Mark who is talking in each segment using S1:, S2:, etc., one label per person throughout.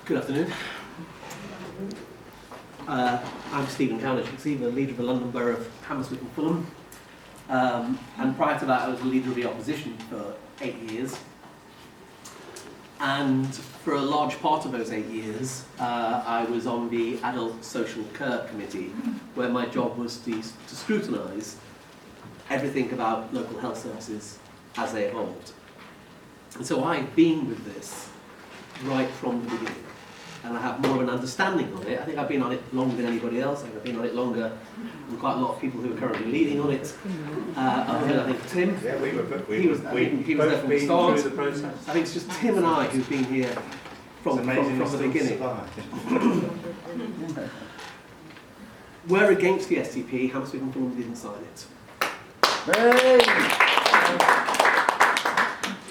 S1: Good afternoon. I'm Stephen Cowan, as you can see, the leader of the London Borough of Hammersmith and Fulham. And prior to that, I was the leader of the opposition for 8 years. And for a large part of those 8 years, I was on the Adult Social Care Committee, where my job was to scrutinise everything about local health services as they evolved. And so I've been with this right from the beginning, and I have more of an understanding of it. I think I've been on it longer than anybody else. I've been on it longer than quite a lot of people who are currently leading on it. Other than, I think, Tim.
S2: Yeah, he was
S1: there from the start.
S2: The process.
S1: I think it's just Tim and I who've been here from the beginning. We're against the STP. Hammersmith and Fulham didn't sign it.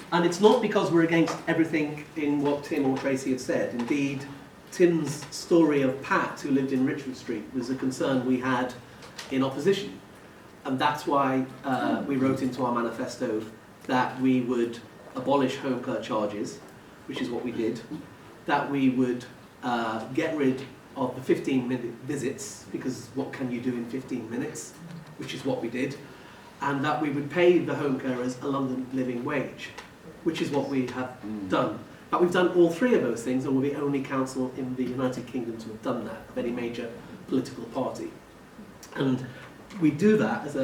S1: And it's not because we're against everything in what Tim or Tracy have said. Indeed, Tim's story of Pat, who lived in Richmond Street, was a concern we had in opposition. And that's why we wrote into our manifesto that we would abolish home care charges, which is what we did, that we would get rid of the 15-minute visits, because what can you do in 15 minutes, which is what we did, and that we would pay the home carers a London living wage, which is what we have done. But we've done all three of those things, and we're the only council in the United Kingdom to have done that, of any major political party. And we do that,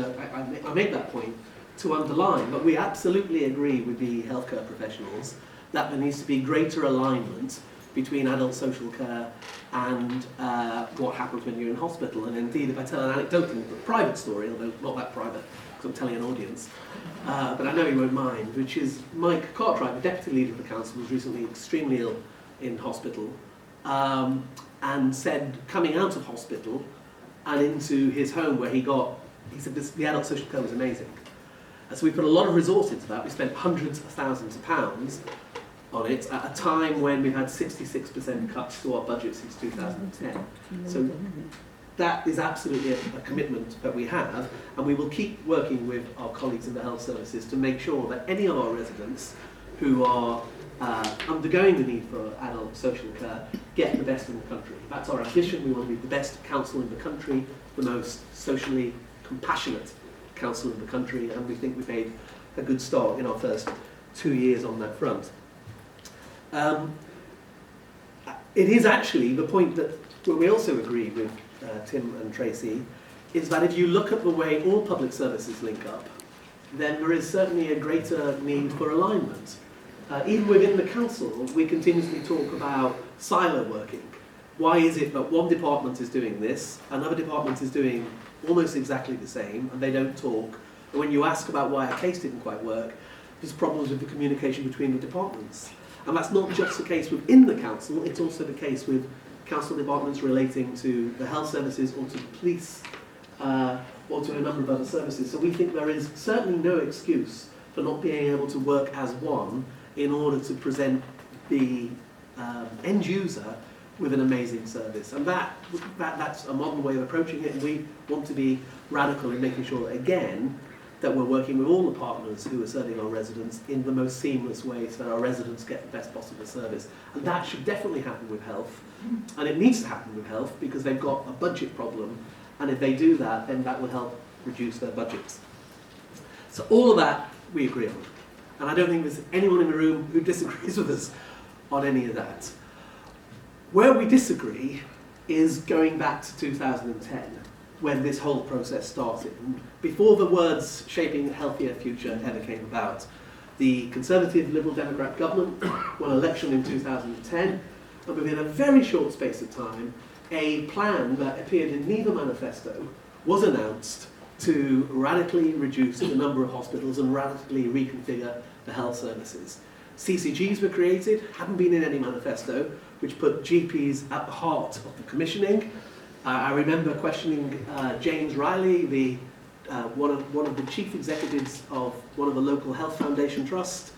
S1: I make that point to underline, but we absolutely agree with the healthcare professionals that there needs to be greater alignment between adult social care and what happens when you're in hospital. And indeed, if I tell an anecdotal, private story, although not that private, because I'm telling an audience, but I know you won't mind, which is Mike Cartwright, the deputy leader of the council, was recently extremely ill in hospital, and said, coming out of hospital and into his home where he said the adult social care was amazing. And so we put a lot of resource into that. We spent hundreds of thousands of pounds on it at a time when we've had 66% cuts to our budget since 2010. So that is absolutely a commitment that we have, and we will keep working with our colleagues in the health services to make sure that any of our residents who are undergoing the need for adult social care get the best in the country. That's our ambition. We want to be the best council in the country, the most socially compassionate council in the country, and we think we've made a good start in our first 2 years on that front. It is actually the point that we also agree with Tim and Tracy, is that if you look at the way all public services link up, then there is certainly a greater need for alignment. Even within the council, we continuously talk about silo working. Why is it that one department is doing this, another department is doing almost exactly the same, and they don't talk? And when you ask about why a case didn't quite work, there's problems with the communication between the departments. And that's not just the case within the council, it's also the case with council departments relating to the health services or to the police or to a number of other services. So we think there is certainly no excuse for not being able to work as one in order to present the end user with an amazing service. And that's a modern way of approaching it, and we want to be radical in making sure that, again, that we're working with all the partners who are serving our residents in the most seamless way so that our residents get the best possible service. And that should definitely happen with health. And it needs to happen with health because they've got a budget problem. And if they do that, then that will help reduce their budgets. So all of that we agree on. And I don't think there's anyone in the room who disagrees with us on any of that. Where we disagree is going back to 2010. When this whole process started. Before the words shaping a healthier future ever came about, the Conservative Liberal Democrat government won election in 2010, and within a very short space of time, a plan that appeared in neither manifesto was announced to radically reduce the number of hospitals and radically reconfigure the health services. CCGs were created, hadn't been in any manifesto, which put GPs at the heart of the commissioning. I remember questioning James Riley, one of the chief executives of one of the local health foundation trusts,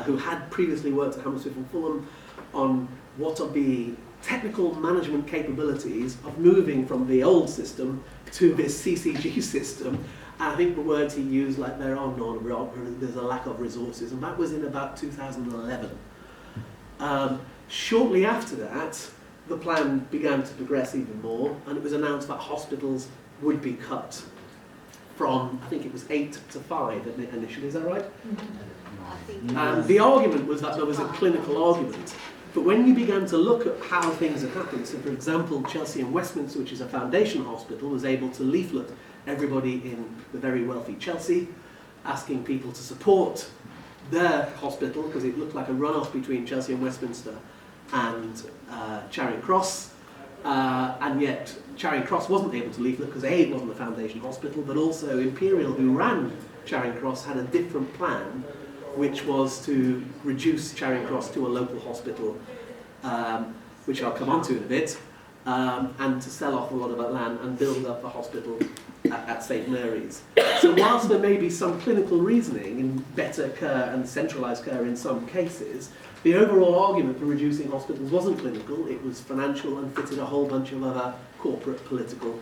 S1: who had previously worked at Hammersmith and Fulham, on what are the technical management capabilities of moving from the old system to this CCG system. And I think the words he used, like there's a lack of resources, and that was in about 2011. Shortly after that, the plan began to progress even more, and it was announced that hospitals would be cut from, I think it was 8 to 5 initially, is that right? And the argument was that there was a clinical argument. But when you began to look at how things had happened, so for example, Chelsea and Westminster, which is a foundation hospital, was able to leaflet everybody in the very wealthy Chelsea, asking people to support their hospital, because it looked like a runoff between Chelsea and Westminster and Charing Cross. And yet Charing Cross wasn't able to leaflet because A, it wasn't a foundation hospital, but also Imperial, who ran Charing Cross, had a different plan, which was to reduce Charing Cross to a local hospital, which I'll come on to in a bit, and to sell off a lot of that land and build up a hospital at St Mary's. So whilst there may be some clinical reasoning in better care and centralised care in some cases, the overall argument for reducing hospitals wasn't clinical, it was financial and fitted a whole bunch of other corporate political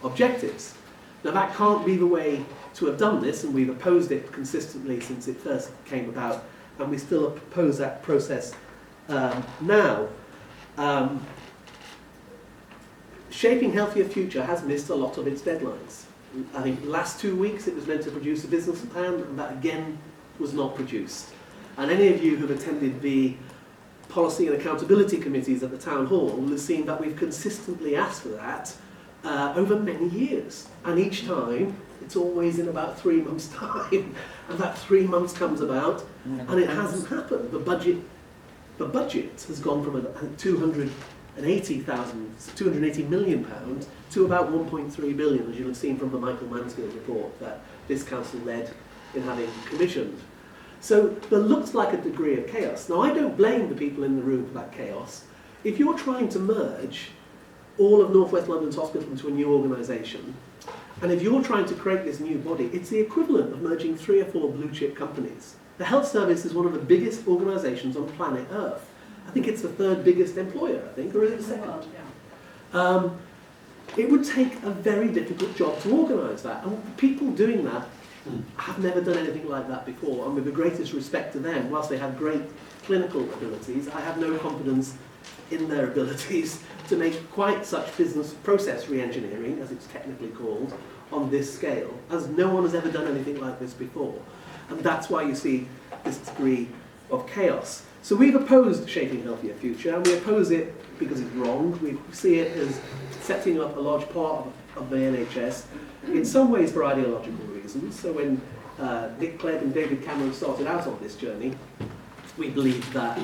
S1: objectives. Now that can't be the way to have done this, and we've opposed it consistently since it first came about, and we still oppose that process now. Shaping Healthier Future has missed a lot of its deadlines. I think the last 2 weeks it was meant to produce a business plan, and that again was not produced. And any of you who have attended the policy and accountability committees at the town hall will have seen that we've consistently asked for that over many years. And each time, it's always in about 3 months' time. And that 3 months comes about, and it hasn't happened. The budget has gone from 280 million pounds to about 1.3 billion, as you'll have seen from the Michael Mansfield report that this council led in having commissioned. So there looks like a degree of chaos. Now, I don't blame the people in the room for that chaos. If you're trying to merge all of North West London's hospital into a new organisation, and if you're trying to create this new body, it's the equivalent of merging 3 or 4 blue chip companies. The health service is one of the biggest organisations on planet Earth. I think it's the 3rd biggest employer, I think, or is it the 2nd? It would take a very difficult job to organise that. And people doing that have never done anything like that before. And with the greatest respect to them, whilst they have great clinical abilities, I have no confidence in their abilities to make quite such business process re-engineering, as it's technically called, on this scale, as no one has ever done anything like this before. And that's why you see this degree of chaos. So we've opposed Shaping a Healthier Future, and we oppose it because it's wrong. We see it as setting up a large part of the NHS, in some ways for ideological reasons. So when Nick Clegg and David Cameron started out on this journey, we believed that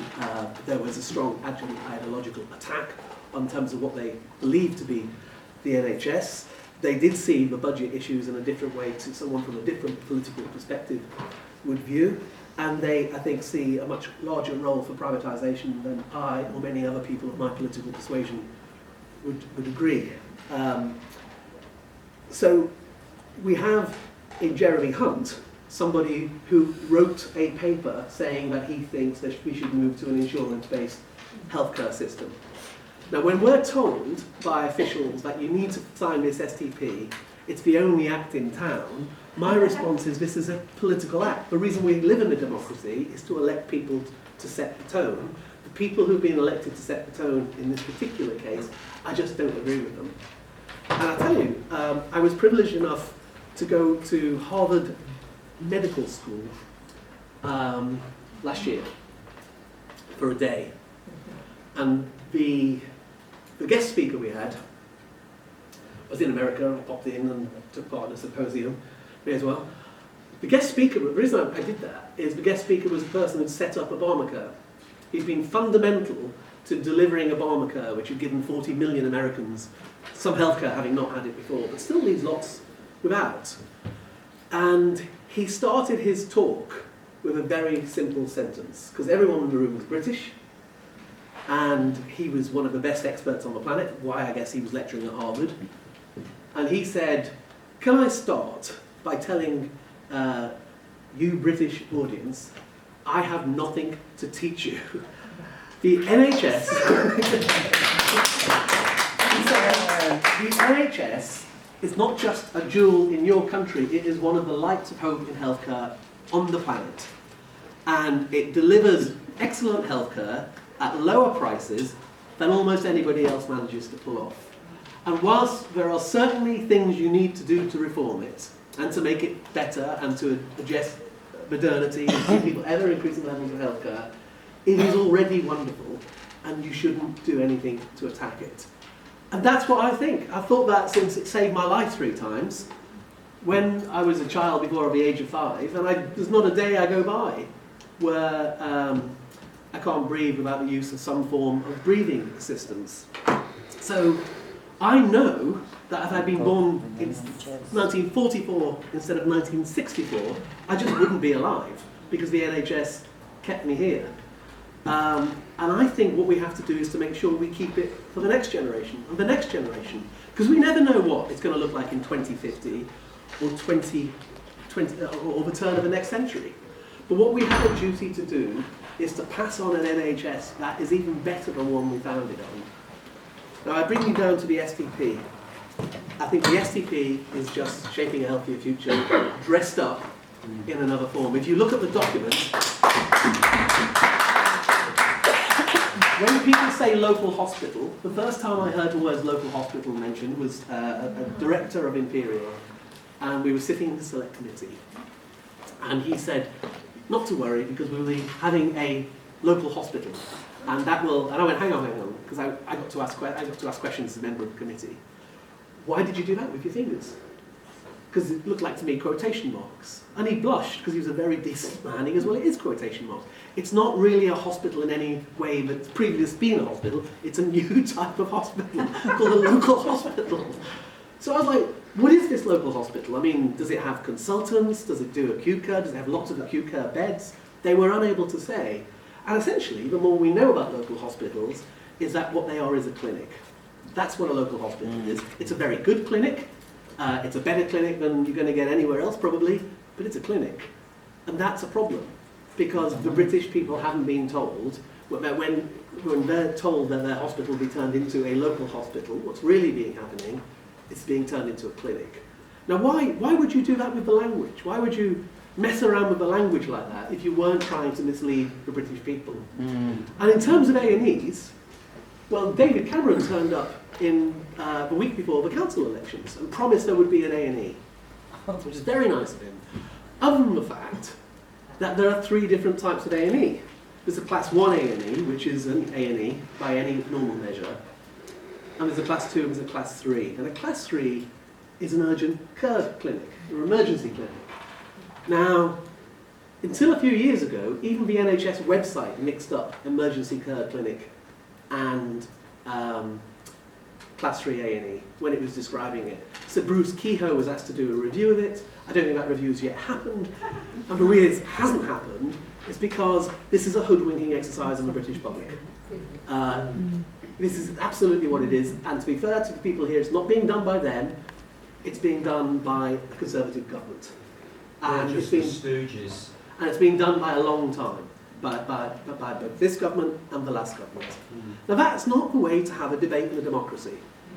S1: there was a strong ideological attack on terms of what they believed to be the NHS. They did see the budget issues in a different way to someone from a different political perspective would view. And they, I think, see a much larger role for privatisation than I or many other people of my political persuasion would agree. So we have in Jeremy Hunt somebody who wrote a paper saying that he thinks that we should move to an insurance-based healthcare system. Now, when we're told by officials that you need to sign this STP, it's the only act in town, my response is this is a political act. The reason we live in a democracy is to elect people to set the tone. The people who've been elected to set the tone in this particular case, I just don't agree with them. And I tell you, I was privileged enough to go to Harvard Medical School last year for a day. And the guest speaker we had was in America. I popped in and took part in a symposium there as well. The guest speaker, the reason I did that is the guest speaker was the person who set up Obamacare. He'd been fundamental to delivering Obamacare, which had given 40 million Americans some healthcare, having not had it before, but still leaves lots without. And he started his talk with a very simple sentence, because everyone in the room was British, and he was one of the best experts on the planet, why I guess he was lecturing at Harvard. And he said, can I start by telling you British audience, I have nothing to teach you. The NHS, the NHS is not just a jewel in your country, it is one of the lights of hope in healthcare on the planet. And it delivers excellent healthcare at lower prices than almost anybody else manages to pull off. And whilst there are certainly things you need to do to reform it, and to make it better, and to address modernity, and give people ever increasing levels of healthcare, it is already wonderful, and you shouldn't do anything to attack it. And that's what I think. I've thought that since it saved my life 3 times, when I was a child before the age of 5, and there's not a day I go by where I can't breathe without the use of some form of breathing assistance. So I know that if I'd been born in 1944 instead of 1964, I just wouldn't be alive, because the NHS kept me here. And I think what we have to do is to make sure we keep it for the next generation and the next generation, because we never know what it's going to look like in 2050 or 2020 or the turn of the next century. But what we have a duty to do is to pass on an NHS that is even better than one we founded on. Now I bring you down to the STP. I think the STP is just shaping a healthier future, dressed up in another form. If you look at the document, when people say local hospital, the first time I heard the words local hospital mentioned was a director of Imperial, and we were sitting in the select committee, and he said, not to worry, because we'll be having a local hospital, and that will, and I went, hang on, because I got to ask questions as a member of the committee. Why did you do that with your fingers? Because it looked like to me quotation marks. And he blushed, because he was a very decent man. He goes, well, it is quotation marks. It's not really a hospital in any way that's previously been a hospital. It's a new type of hospital called a local hospital. So I was like, what is this local hospital? I mean, does it have consultants? Does it do acute care? Does it have lots of acute care beds? They were unable to say. And essentially, the more we know about local hospitals, is that what they are is a clinic. That's what a local hospital is. It's a very good clinic. It's a better clinic than you're going to get anywhere else, probably, but it's a clinic. And that's a problem, because the British people haven't been told, when they're told that their hospital will be turned into a local hospital, what's really happening is being turned into a clinic. Now, why would you do that with the language? Why would you mess around with the language like that if you weren't trying to mislead the British people? And in terms of A&Es, well, David Cameron turned up in the week before the council elections and promised there would be an A&E, which is very nice of him. Other than the fact that there are 3 different types of A&E. There's a class 1 A&E, which is an A&E by any normal measure, and there's a class 2 and there's a class 3. And a class 3 is an urgent care clinic, or emergency clinic. Now, until a few years ago, even the NHS website mixed up emergency care clinic and class 3 A&E when it was describing it. So Bruce Kehoe was asked to do a review of it. I don't think that review's yet happened. And the reason it hasn't happened is because this is a hoodwinking exercise on the British public. This is absolutely what it is. And to be fair to the people here, it's not being done by them. It's being done by a Conservative government. And
S2: just the stooges.
S1: And it's been done by a long time. By both this government and the last government. Now that's not the way to have a debate in a democracy.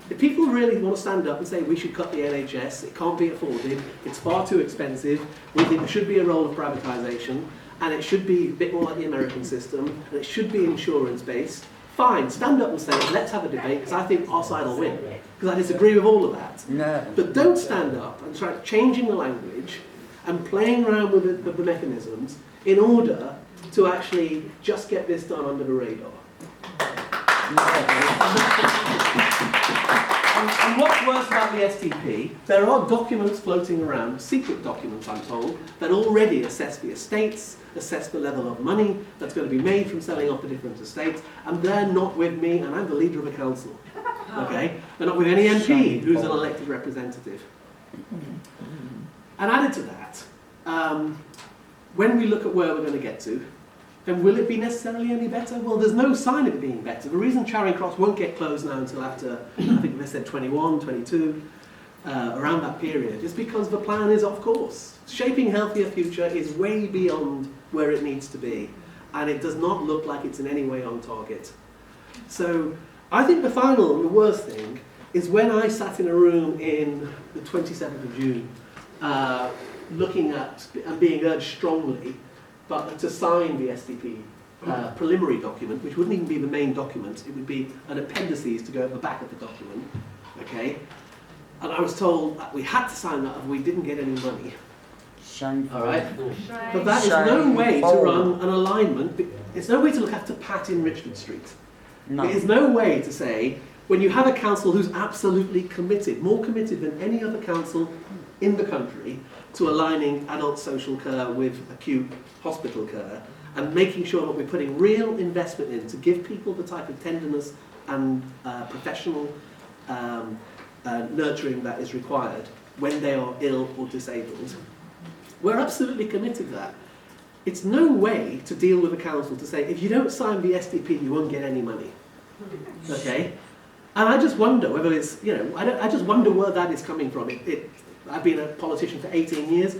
S1: If people really want to stand up and say we should cut the NHS, it can't be afforded, it's far too expensive, we think there should be a role of privatisation, and it should be a bit more like the American system, and it should be insurance-based, fine, stand up and say, let's have a debate, because I think our side will win. Because I disagree with all of that.
S3: No.
S1: But don't stand up and try changing the language and playing around with the mechanisms in order to actually just get this done under the radar. And what's worse about the STP, there are documents floating around, secret documents I'm told, that already assess the estates, assess the level of money that's going to be made from selling off the different estates, and they're not with me, and I'm the leader of a council. Okay? They're not with any MP who's an elected representative. And added to that, when we look at where we're going to get to, then will it be necessarily any better? Well, there's no sign of it being better. The reason Charing Cross won't get closed now until after, I think they said 21, 22, around that period, is because the plan is off course. Shaping a healthier future is way beyond where it needs to be, and it does not look like it's in any way on target. So I think the worst thing, is when I sat in a room in the 27th of June, looking at and being urged strongly but to sign the STP preliminary document, which wouldn't even be the main document. It would be an appendices to go at the back of the document. Okay, and I was told that we had to sign that, and we didn't get any money.
S2: Shameful.
S1: All right, but that is no way to run an alignment. It's no way to look after Pat in Richmond Street.
S2: No.
S1: It is no way to say, when you have a council who's absolutely committed, more committed than any other council in the country, to aligning adult social care with acute hospital care, and making sure that we're putting real investment in to give people the type of tenderness and professional nurturing that is required when they are ill or disabled. We're absolutely committed to that. It's no way to deal with a council to say, if you don't sign the STP, you won't get any money. Okay? And I just wonder whether it's, you know, I just wonder where that is coming from. I've been a politician for 18 years.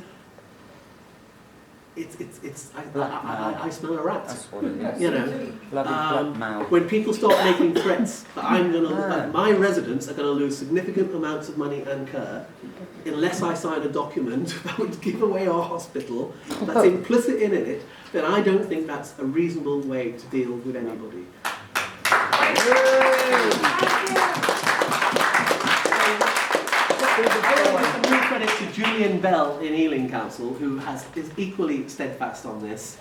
S1: I smell a rat.
S2: That's what it is.
S1: You know,
S2: Bloody blackmail.
S1: when people start making threats that my residents are going to lose significant amounts of money and care unless I sign a document that would give away our hospital, that's implicit in it, then I don't think that's a reasonable way to deal with anybody. A new credit to Julian Bell in Ealing Council, who is equally steadfast on this.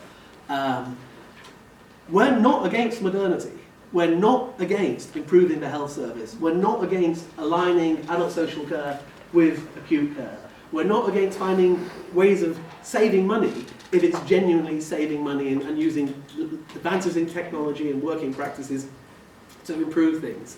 S1: We're not against modernity. We're not against improving the health service. We're not against aligning adult social care with acute care. We're not against finding ways of saving money if it's genuinely saving money and using advances in technology and working practices to improve things.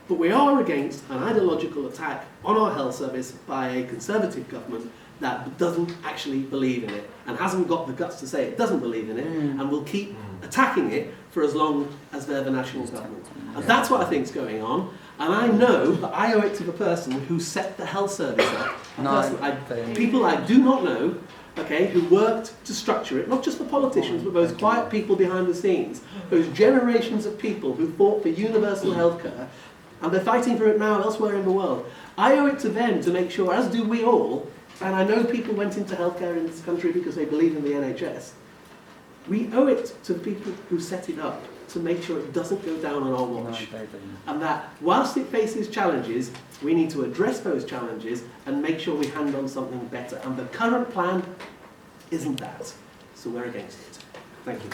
S1: But we are against an ideological attack on our health service by a Conservative government that doesn't actually believe in it and hasn't got the guts to say it doesn't believe in it and will keep attacking it for as long as they're the national government. And that's what I think is going on. And I know that I owe it to the person who set the health service up, people I do not know, okay, who worked to structure it, not just the politicians, but those quiet people behind the scenes, those generations of people who fought for universal health care, and they're fighting for it now elsewhere in the world. I owe it to them to make sure, as do we all, and I know people went into healthcare in this country because they believe in the NHS, we owe it to the people who set it up to make sure it doesn't go down on our watch. And that whilst it faces challenges, we need to address those challenges and make sure we hand on something better. And the current plan isn't that. So we're against it. Thank you.